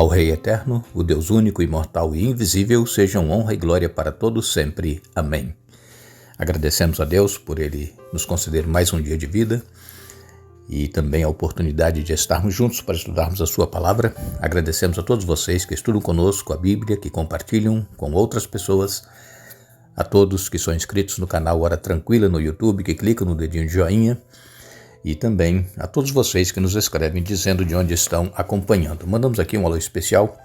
Ao Rei eterno, o Deus único, imortal e invisível, sejam honra e glória para todos sempre. Amém. Agradecemos a Deus por Ele nos conceder mais um dia de vida e também a oportunidade de estarmos juntos para estudarmos a Sua Palavra. Agradecemos a todos vocês que estudam conosco a Bíblia, que compartilham com outras pessoas, a todos que são inscritos no canal Hora Tranquila no YouTube, que clicam no dedinho de joinha, e também a todos vocês que nos escrevem dizendo de onde estão acompanhando. Mandamos aqui um alô especial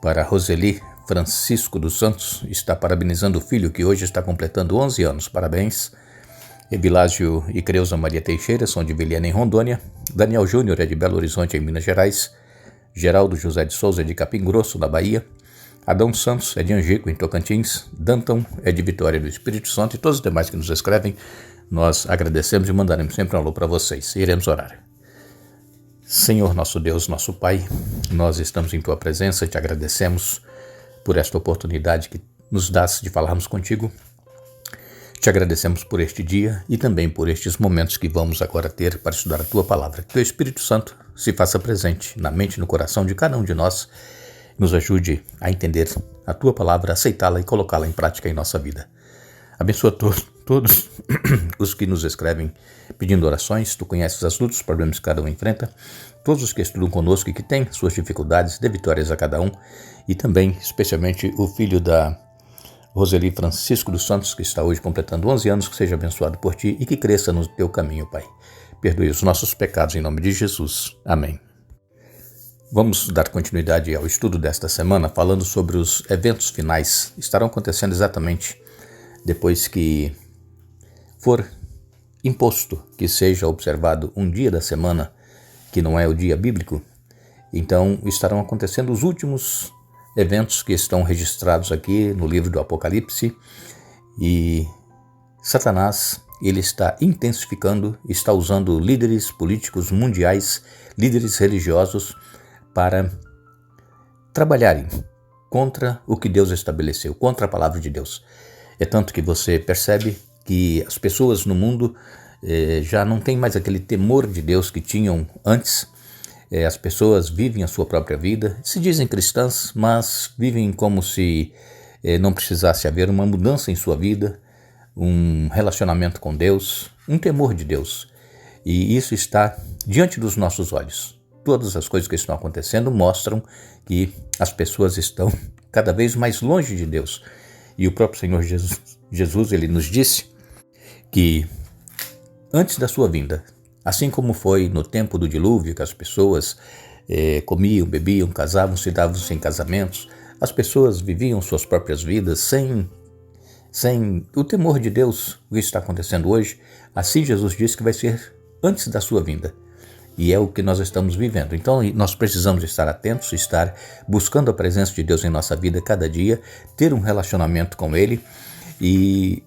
para Roseli Francisco dos Santos, está parabenizando o filho que hoje está completando 11 anos. Parabéns. Evilásio e Creuza Maria Teixeira são de Vilhena, em Rondônia. Daniel Júnior é de Belo Horizonte, em Minas Gerais. Geraldo José de Souza é de Capim Grosso, na Bahia. Adão Santos é de Angico, em Tocantins. Danton é de Vitória do Espírito Santo. E todos os demais que nos escrevem, nós agradecemos e mandaremos sempre um alô para vocês. Iremos orar. Senhor nosso Deus, nosso Pai, nós estamos em Tua presença e te agradecemos por esta oportunidade que nos dás de falarmos contigo. Te agradecemos por este dia e também por estes momentos que vamos agora ter para estudar a Tua Palavra. Que Teu Espírito Santo se faça presente na mente e no coração de cada um de nós, nos ajude a entender a Tua Palavra, aceitá-la e colocá-la em prática em nossa vida. Abençoa todos os que nos escrevem pedindo orações. Tu conheces as lutas, os problemas que cada um enfrenta. Todos os que estudam conosco e que têm suas dificuldades, dê vitórias a cada um. E também, especialmente, o filho da Roseli Francisco dos Santos, que está hoje completando 11 anos, que seja abençoado por Ti e que cresça no Teu caminho, Pai. Perdoe os nossos pecados em nome de Jesus. Amém. Vamos dar continuidade ao estudo desta semana, falando sobre os eventos finais. Estarão acontecendo exatamente depois que for imposto que seja observado um dia da semana, que não é o dia bíblico. Então estarão acontecendo os últimos eventos que estão registrados aqui no livro do Apocalipse, e Satanás, ele está intensificando, está usando líderes políticos mundiais, líderes religiosos, para trabalharem contra o que Deus estabeleceu, contra a palavra de Deus. É tanto que você percebe que as pessoas no mundo já não têm mais aquele temor de Deus que tinham antes. As pessoas vivem a sua própria vida, se dizem cristãs, mas vivem como se não precisasse haver uma mudança em sua vida, um relacionamento com Deus, um temor de Deus. E isso está diante dos nossos olhos. Todas as coisas que estão acontecendo mostram que as pessoas estão cada vez mais longe de Deus. E o próprio Senhor Jesus, ele nos disse que antes da sua vinda, assim como foi no tempo do dilúvio, que as pessoas comiam, bebiam, casavam-se, davam-se em casamentos, as pessoas viviam suas próprias vidas sem o temor de Deus. O que está acontecendo hoje, assim Jesus disse que vai ser antes da sua vinda. E é o que nós estamos vivendo. Então nós precisamos estar atentos, estar buscando a presença de Deus em nossa vida cada dia, ter um relacionamento com Ele e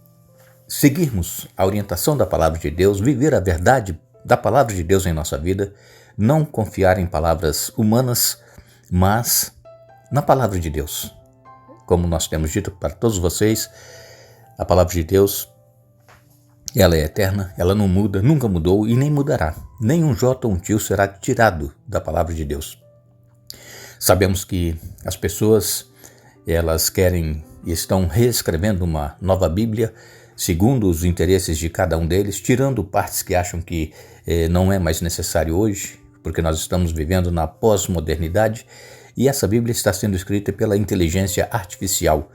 seguirmos a orientação da palavra de Deus, viver a verdade da palavra de Deus em nossa vida, não confiar em palavras humanas, mas na palavra de Deus. Como nós temos dito para todos vocês, a palavra de Deus, ela é eterna, ela não muda, nunca mudou e nem mudará. Nem um jota ou um tio será tirado da palavra de Deus. Sabemos que as pessoas, elas querem e estão reescrevendo uma nova Bíblia, segundo os interesses de cada um deles, tirando partes que acham que não é mais necessário hoje, porque nós estamos vivendo na pós-modernidade, e essa Bíblia está sendo escrita pela inteligência artificial.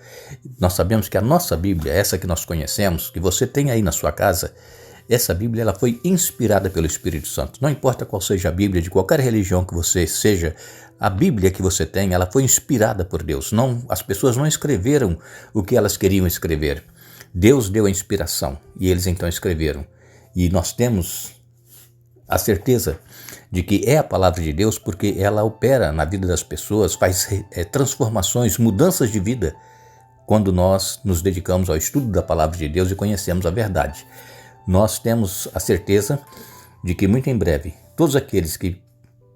Nós sabemos que a nossa Bíblia, essa que nós conhecemos, que você tem aí na sua casa, essa Bíblia ela foi inspirada pelo Espírito Santo. Não importa qual seja a Bíblia, de qualquer religião que você seja, a Bíblia que você tem, ela foi inspirada por Deus. As pessoas não escreveram o que elas queriam escrever. Deus deu a inspiração e eles então escreveram. E nós temos a certeza de que é a palavra de Deus porque ela opera na vida das pessoas, faz transformações, mudanças de vida, quando nós nos dedicamos ao estudo da palavra de Deus e conhecemos a verdade. Nós temos a certeza de que muito em breve, todos aqueles que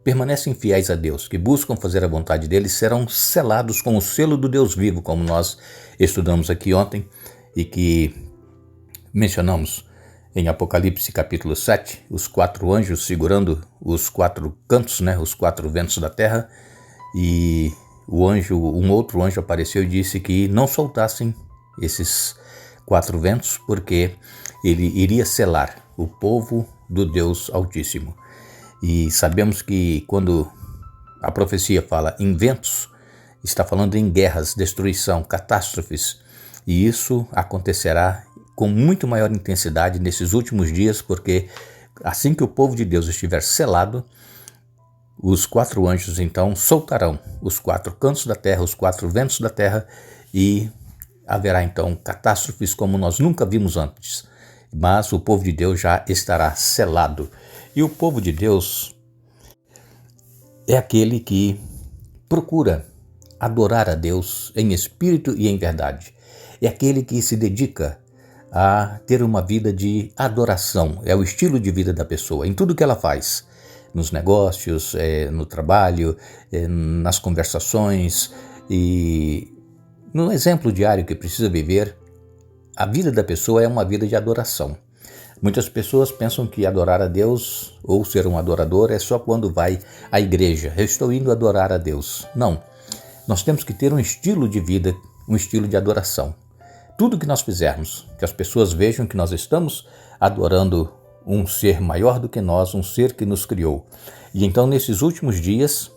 permanecem fiéis a Deus, que buscam fazer a vontade dele, serão selados com o selo do Deus vivo, como nós estudamos aqui ontem e que mencionamos em Apocalipse capítulo 7, os 4 anjos segurando os 4 cantos, os 4 ventos da terra, e um outro anjo apareceu e disse que não soltassem esses 4 ventos, porque ele iria selar o povo do Deus Altíssimo. E sabemos que quando a profecia fala em ventos, está falando em guerras, destruição, catástrofes, e isso acontecerá com muito maior intensidade nesses últimos dias, porque assim que o povo de Deus estiver selado, os 4 anjos então soltarão os 4 cantos da terra, os 4 ventos da terra, e haverá então catástrofes como nós nunca vimos antes. Mas o povo de Deus já estará selado. E o povo de Deus é aquele que procura adorar a Deus em espírito e em verdade. É aquele que se dedica a ter uma vida de adoração. É o estilo de vida da pessoa, em tudo que ela faz. Nos negócios, no trabalho, nas conversações e no exemplo diário que precisa viver. A vida da pessoa é uma vida de adoração. Muitas pessoas pensam que adorar a Deus ou ser um adorador é só quando vai à igreja. Eu estou indo adorar a Deus. Não. Nós temos que ter um estilo de vida, um estilo de adoração. Tudo que nós fizermos, que as pessoas vejam que nós estamos adorando um ser maior do que nós, um ser que nos criou. E então, nesses últimos dias,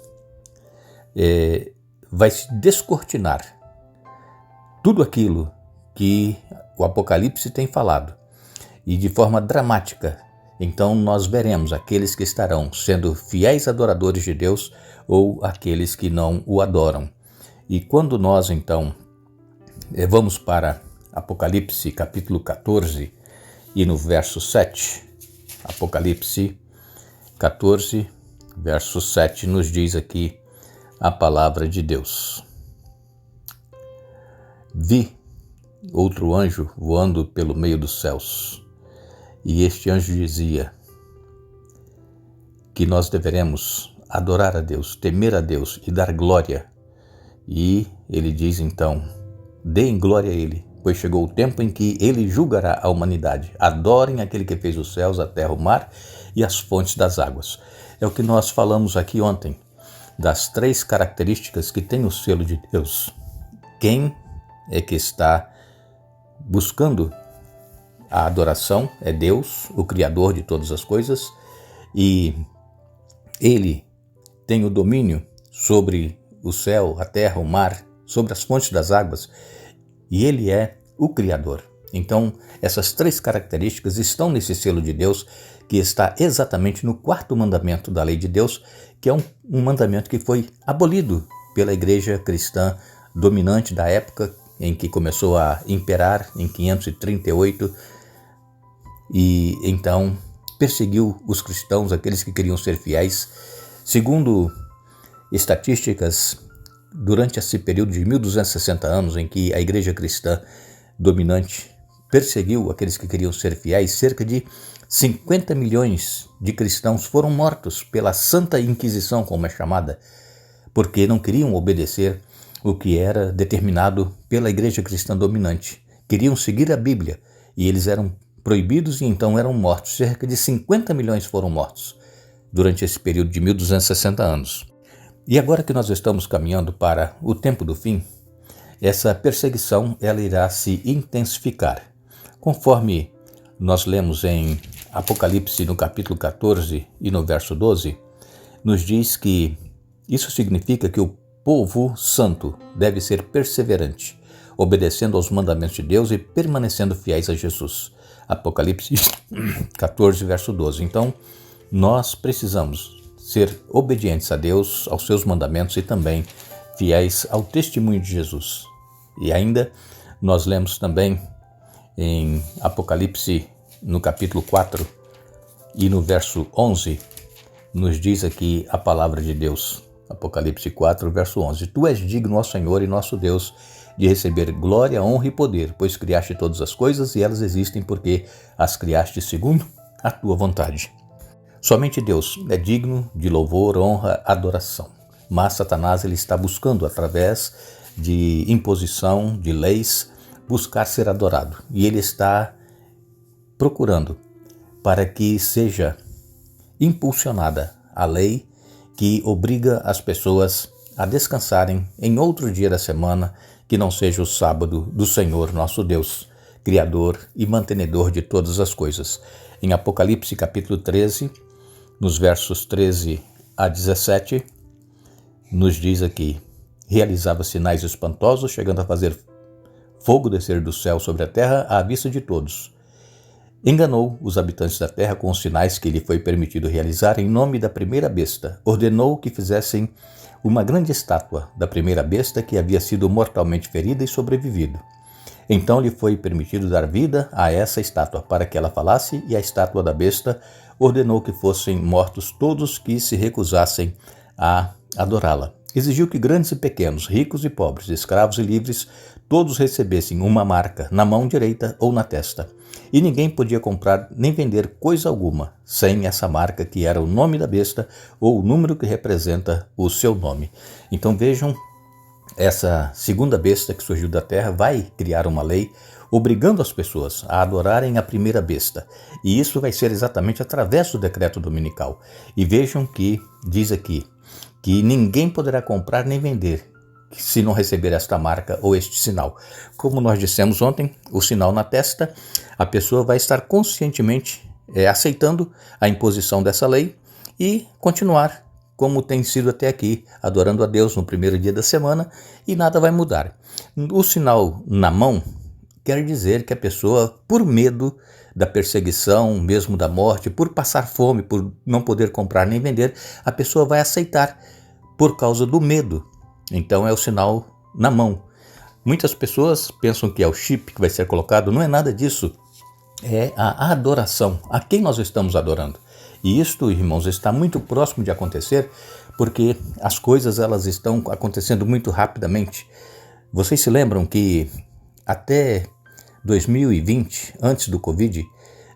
vai se descortinar tudo aquilo que o Apocalipse tem falado, e de forma dramática. Então nós veremos aqueles que estarão sendo fiéis adoradores de Deus ou aqueles que não o adoram. E quando nós então vamos para Apocalipse capítulo 14 e no verso 7, Apocalipse 14, verso 7, nos diz aqui a palavra de Deus. Vi outro anjo voando pelo meio dos céus, e este anjo dizia que nós deveremos adorar a Deus, temer a Deus e dar glória. E ele diz então, deem glória a ele, pois chegou o tempo em que ele julgará a humanidade. Adorem aquele que fez os céus, a terra, o mar e as fontes das águas. É o que nós falamos aqui ontem, das 3 características que tem o selo de Deus. Quem é que está buscando a adoração? É Deus, o Criador de todas as coisas, e ele tem o domínio sobre o céu, a terra, o mar, sobre as fontes das águas, e ele é o Criador. Então, essas 3 características estão nesse selo de Deus, que está exatamente no 4º mandamento da lei de Deus, que é um mandamento que foi abolido pela igreja cristã dominante da época em que começou a imperar, em 538, e então perseguiu os cristãos, aqueles que queriam ser fiéis. Segundo estatísticas, durante esse período de 1260 anos em que a igreja cristã dominante perseguiu aqueles que queriam ser fiéis, cerca de 50 milhões de cristãos foram mortos pela Santa Inquisição, como é chamada, porque não queriam obedecer o que era determinado pela igreja cristã dominante. Queriam seguir a Bíblia e eles eram proibidos e então eram mortos. Cerca de 50 milhões foram mortos durante esse período de 1260 anos. E agora que nós estamos caminhando para o tempo do fim, essa perseguição ela irá se intensificar. Conforme nós lemos em Apocalipse no capítulo 14 e no verso 12, nos diz que isso significa que o povo santo deve ser perseverante, obedecendo aos mandamentos de Deus e permanecendo fiéis a Jesus. Apocalipse 14, verso 12. Então, nós precisamos ser obedientes a Deus, aos seus mandamentos e também fiéis ao testemunho de Jesus. E ainda, nós lemos também em Apocalipse, no capítulo 4 e no verso 11, nos diz aqui a palavra de Deus. Apocalipse 4, verso 11. Tu és digno, ó Senhor e nosso Deus, de receber glória, honra e poder, pois criaste todas as coisas e elas existem porque as criaste segundo a tua vontade. Somente Deus é digno de louvor, honra, adoração. Mas Satanás ele está buscando, através de imposição, de leis, buscar ser adorado. E ele está procurando para que seja impulsionada a lei que obriga as pessoas a descansarem em outro dia da semana que não seja o sábado do Senhor nosso Deus, Criador e mantenedor de todas as coisas. Em Apocalipse capítulo 13, nos versos 13 a 17, nos diz aqui: realizava sinais espantosos, chegando a fazer fogo descer do céu sobre a terra à vista de todos. Enganou os habitantes da terra com os sinais que lhe foi permitido realizar em nome da primeira besta. Ordenou que fizessem uma grande estátua da primeira besta que havia sido mortalmente ferida e sobrevivido. Então lhe foi permitido dar vida a essa estátua para que ela falasse, e a estátua da besta ordenou que fossem mortos todos que se recusassem a adorá-la. Exigiu que grandes e pequenos, ricos e pobres, escravos e livres, todos recebessem uma marca na mão direita ou na testa. E ninguém podia comprar nem vender coisa alguma sem essa marca, que era o nome da besta ou o número que representa o seu nome. Então vejam, essa segunda besta que surgiu da terra vai criar uma lei obrigando as pessoas a adorarem a primeira besta. E isso vai ser exatamente através do decreto dominical. E vejam que diz aqui que ninguém poderá comprar nem vender se não receber esta marca ou este sinal. Como nós dissemos ontem, o sinal na testa, a pessoa vai estar conscientemente aceitando a imposição dessa lei e continuar como tem sido até aqui, adorando a Deus no primeiro dia da semana, e nada vai mudar. O sinal na mão quer dizer que a pessoa, por medo da perseguição, mesmo da morte, por passar fome, por não poder comprar nem vender, a pessoa vai aceitar por causa do medo. Então é o sinal na mão. Muitas pessoas pensam que é o chip que vai ser colocado, não é nada disso. É a adoração, a quem nós estamos adorando. E isto, irmãos, está muito próximo de acontecer, porque as coisas elas estão acontecendo muito rapidamente. Vocês se lembram que até 2020, antes do Covid,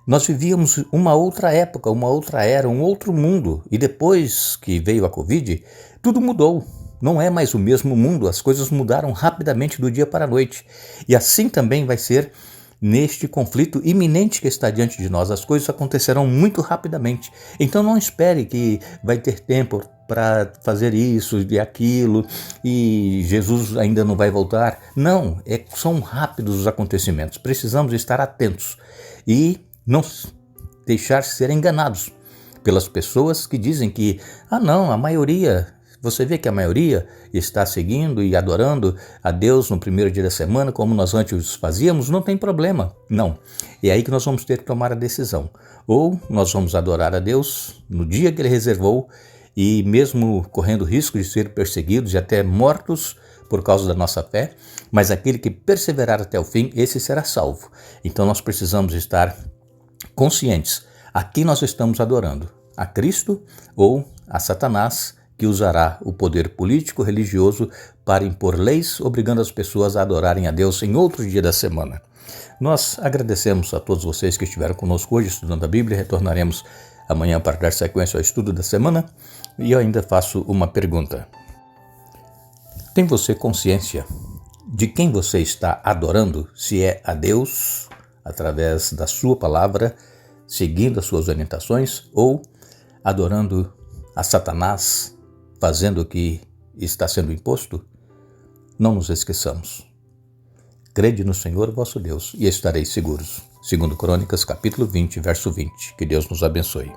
nós vivíamos uma outra época, uma outra era, um outro mundo. E depois que veio a Covid, tudo mudou. Não é mais o mesmo mundo, as coisas mudaram rapidamente do dia para a noite. E assim também vai ser neste conflito iminente que está diante de nós. As coisas acontecerão muito rapidamente. Então não espere que vai ter tempo para fazer isso e aquilo e Jesus ainda não vai voltar. Não, são rápidos os acontecimentos. Precisamos estar atentos e não deixar ser enganados pelas pessoas que dizem que, não, a maioria... Você vê que a maioria está seguindo e adorando a Deus no primeiro dia da semana, como nós antes fazíamos, não tem problema. Não. É aí que nós vamos ter que tomar a decisão. Ou nós vamos adorar a Deus no dia que Ele reservou, e mesmo correndo risco de ser perseguidos e até mortos por causa da nossa fé, mas aquele que perseverar até o fim, esse será salvo. Então nós precisamos estar conscientes a quem nós estamos adorando, a Cristo ou a Satanás, que usará o poder político religioso para impor leis, obrigando as pessoas a adorarem a Deus em outro dia da semana. Nós agradecemos a todos vocês que estiveram conosco hoje estudando a Bíblia. Retornaremos amanhã para dar sequência ao estudo da semana. E eu ainda faço uma pergunta. Tem você consciência de quem você está adorando? Se é a Deus, através da sua palavra, seguindo as suas orientações, ou adorando a Satanás, fazendo o que está sendo imposto? Não nos esqueçamos. Crede no Senhor vosso Deus e estareis seguros. 2 Crônicas, capítulo 20, verso 20. Que Deus nos abençoe.